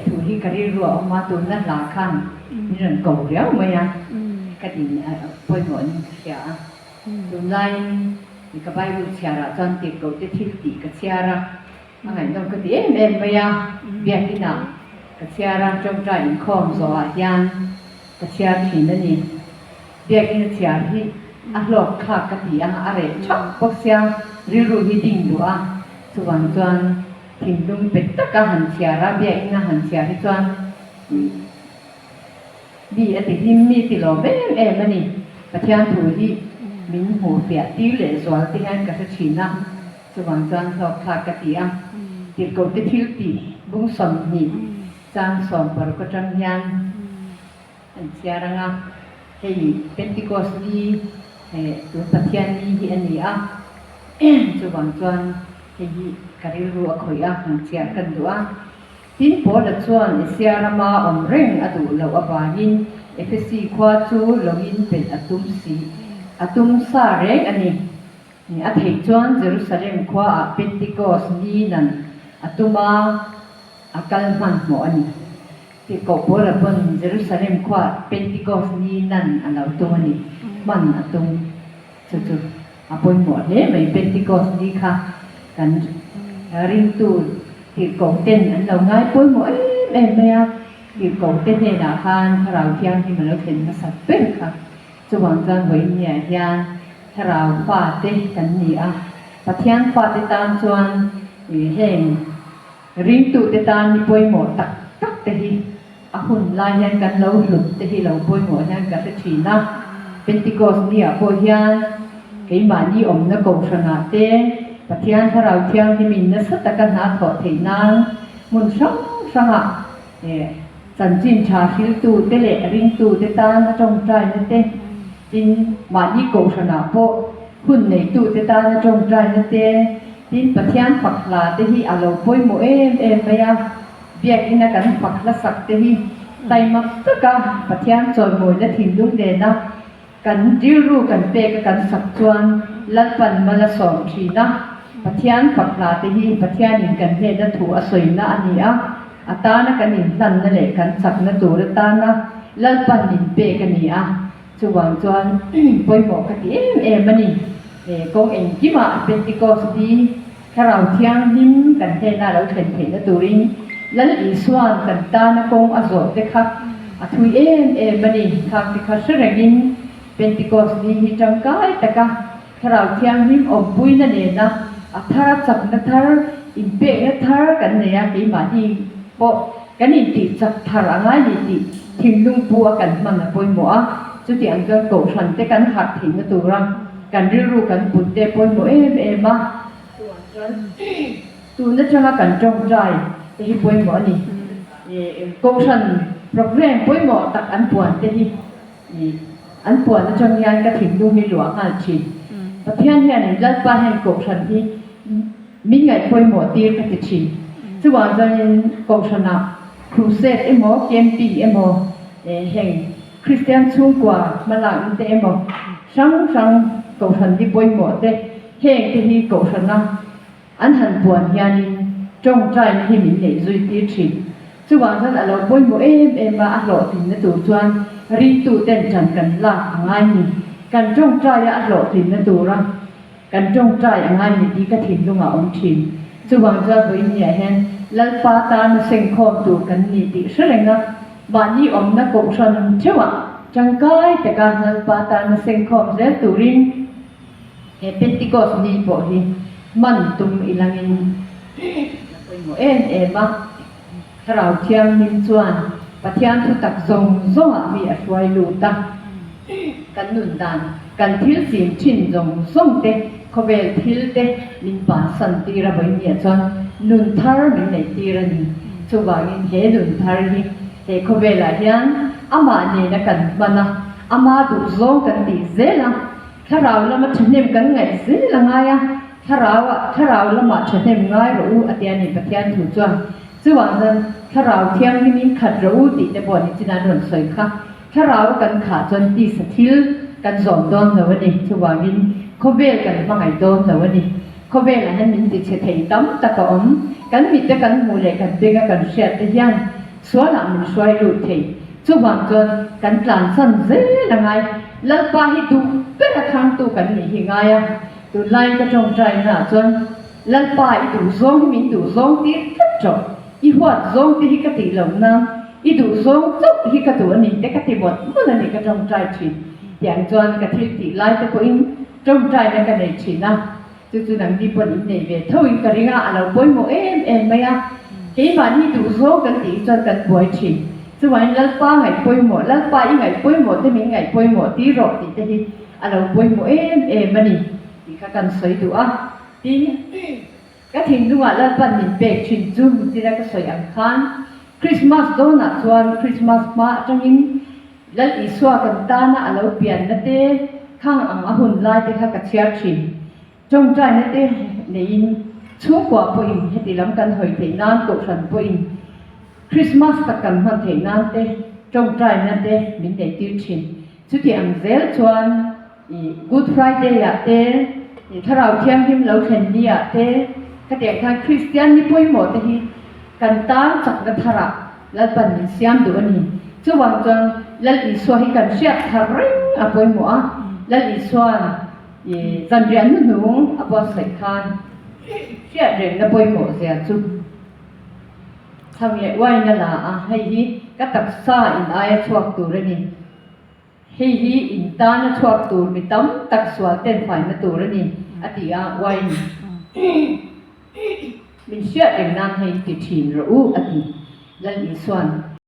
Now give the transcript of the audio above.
ถูที่กะริรัวออกมาตัวนั้นหลาคันนี่นั่นเก่าแล้วมั้ยอ่ะกะดินป่วยหมอนเสียตุนไลนี่ก็ไปรู้เสียละจนติดเก่าติดที่ติกะเสียละอันไหนต้องกะดิเอ็มมั้ยอ่ะเบียกินน่ะกะเสียละจงใจคอมซอยานกะเสียที่นั่นนี่เบียกินเสียที่อะหลอกคากะติอะอะไรชักปกเสียริรู้ที่ดิ่งดูอ่ะสว่างจวนทิมดุมเป็ดตะกะหันเสียระเบียกินหันเสียที่จวนดีอติที่มีติโลเอ็มนี่ประเทศถูที่มินหูเปียตีเหลสวลที่ให้กับชินะสว่างจวนหลอกคากะติอ่ะติดกบติทิลติบุ้งสมนี่จางสมปรกจังยันอันเสียระงะให้เป็นติโกสดีตัวประเทศนี้อันนี้อ่ะสว่างจวนให้กะริรัวข่อยอ่ะหันเสียกันดูอ่ะทิ้งพอละชวนเสียระมาอมเร่งอดูเราอบายินFSC ควาจูลงอินเป็นอะตุมสีอะตุมซาเร่งอันนี้นี่อะเทจวนเยรูซาเล็มควาเป็นติโกสนี้นั่นอะตุมาอะกัลมันหมออันนี้ที่ก็พอละบนเยรูซาเล็มควาเป็นติโกสนี้นั่นอันเราตุมนี้มันอะตุมจุๆอะปนหมดเลยไม่เป็นติโกสนี้ค่ะกันริงตูที่กงเต้นอันเราง่ายปนหมดเอ็มไม่อะที่กงเต้นเนี่ยนะคันถ้าเราเที่ยงที่มันเราเห็นมาสักเป็นค่ะจะวางจานไว้เนี่ยยานถ้าเราฟาดเต้กันนี่อ่ะปะเที่ยงฟาดเตตามจวนเห็นริงตูเตตามมีปนหมดตักตักเตหีอะหุ่นลายยันกันเราหลุดเตหีเราปนหมดยันกันเตทีนะเป็นติโกสเนี่ยปนยันไอ้มานี่อมนักกงชนะเต้ปะเที่ยงถ้าเราเที่ยงที่มีนักสัตกันหาถอดเทนังมุนช่างอ่ะสันจินชาชิลตูเตเลริงตูเตตานะจงใจนะเต้จินมานี่กงชนะโปหุ่นในตูเตตานะจงใจนะเต้จินปะเที่ยงฝักลาเตหีอาโลป่วยโมเอ็มไปอ่ะเบียกินนะกันฝักละสักเตหีไตมักตะกะปะเที่ยงจอยโมยและถิ่นลุงเดนะกันดิรู้กันเปกันสักจวนลัดปันมาละสองทีนะปะเทียนฝักลาเตหีปะเทียนนินกันเฮดถูอสวยนะอันนี้อ่ะอัตานะกันนินสันนั่นแหละกันสักนะตูระตานะลัดปันนินเปกันนี่อ่ะจวงจวนปอยหมอกกันเอ็มมันนี่กงเองกิมาเป็นติโกสดีถ้าเราเที่ยงหิมกันเฮนะเราเห็นนะตูริงแล้วอีสวานกันตานะกงอโศกเด็กครับอทุยเอ็มมันนี่ทางที่เขาเสรกินเป็นติโกสดีฮิจังกายแต่ก็ถ้าเราเที่ยงหิมอมปุยนั่นเองนะอัธรัจักนัทรอินเปกนัทรกันเนี่ยปีมาที่โปกันอินติจักทาระง่ายดีทิ้งลุงปัวกันมันนะปุยหมัวจุดที่อันก็โกชันแต่กันหักทิ้งนะตัวรังกันรู้กันปุ่นเตปุยหมัวเอ็มมาตัวนั่นจะมากันจงใจที่ปุยหมัวนี่โกชันโปรแกรมปุยหมัวตักอันปวนที่อันปวนนั่นจงยันก็ทิ้งลุงมีหลวงหันชีประเทศเนี่ยนี่รัฐบาลให้โกชันที่มีไงป่วยหมดตีกันติดชีซึ่งว่าจะโกชันนะครูเซตเอ็มโอเกมปีเอ็มโอแห่งคริสเตียนสูงกว่ามาหลังเอ็มโอช่างโกชันที่ป่วยหมดเด้แห่งที่โกชันนะอันหันปวนยานิจงใจให้มีในจุดติดชีซึ่งว่าจะเราป่วยหมดเอ็มมาอัลโหลถึงในตัวจวนรีตูเต้นจันกันล่าง่ายนี่กันจงใจอัลโหลถึงในตัวรังกันจงใจงานนี้ดีก็ถิ่นลงอ่ะองค์ถิ่นซึ่งวางจะไว้เนี่ยเห็นแล้วป้าตาเซ็งคอมตัวกันนี่ดิเสร็จนะบ้านนี้อมนักกงชันเชื่อว่าจังกายแต่การแล้วป้าตาเซ็งคอมเสร็จตัวริงเป็นติโกสนี่บอกที่มันตุ้มอีหลังอินเอ็มมาถ้าเราเที่ยงมินชวนปะเที่ยงทุกตักทรงมีอะไรรู้ตั้งกันนุ่นดันกันทิลสินชินจงส่งเตเขาเวลทิลเตมินปานสันตีระบายเนี่ยจนนุ่นทาร์มินในตีระนี่ชัวร์อินเฮนุ่นทาร์นี่เขาเวลาเฮียนอามาเนี่ยนะกันมันนะอามาดูซงกันดีเซล่ะถ้าเราละมาชนเนมกันไงเซล่ะไงอ่ะถ้าเราละมาชนเนมง่ายรู้อัตยานิปทยานถูกจ้ะชัวร์นั้นถ้าเราเที่ยงที่มีขัดรู้ติในบ่อนิจินาดนสวยค่ะถ้าเรากันขาจนตีสถิลกันสอนโดนแล้ววันนี้ชัวร์วินเขาเวลกันมาไงโดนแล้ววันนี้เขาเวลให้มันติดเฉยๆตั้มตะกอมกันมิตรกันมูเลยกันเด็กกันเสียแต่ยัน suala min suai ru thei chu wang chon kan tlan san ze la ngai lal pa hi du pe ka thang tu kan ni hi ngai a tu lai ka tong trai na chon lal pa i du zong min du zong ti thap chok i huat zong ti hi ka ti lo na i du zong chok hi ka tu ani te ka ti bot mu la ni ka tong trai thi yang chon ka thil ti lai te ko in tong trai na ka nei thi na chu nang di pon in nei ve thoi ka ringa alo poi mo em mai a ke ba ni du zong kan ti chon kan boi thi chu wai lal pa ngai poi mo lal pa i ngai poi mo te min ngai poi mo ti ro ti te hi alo poi mo em mani ti ka kan soi tu a ti ka thing du wa lal pan min pek thin chu ti ra ka soi ang khan Christmas do na chuan Christmas ma tangin lal i swa kan ta na alo pian na te khang ang a hun lai te kha ka chiar thin trong trai na te nei chu kwa po in heti lam kan hoi thei nan ko than po in Christmas ta kan man thei nan te trong trai na te min nei tir thin chu ti ang zel chuan i Good Friday ya te i tharau thiam him lo thlen ni ya te ka te khan Christian ni poi mo te hi kan tan chak na thara lal pan min siam du ani chu wang chon lal i swa hi kan siat thareng a poi mo a lal i swa i zan rian nu apo sai khan siat reng na poi mo sia chu thang ye wai na la a hei hi ka tak sa in ai chuak tu re ni hei hi in ta na chuak tu mi tam tak swa ten phai na tu re ni ati a wai ni min siat reng nan hei ti thin ro u ati lal i swan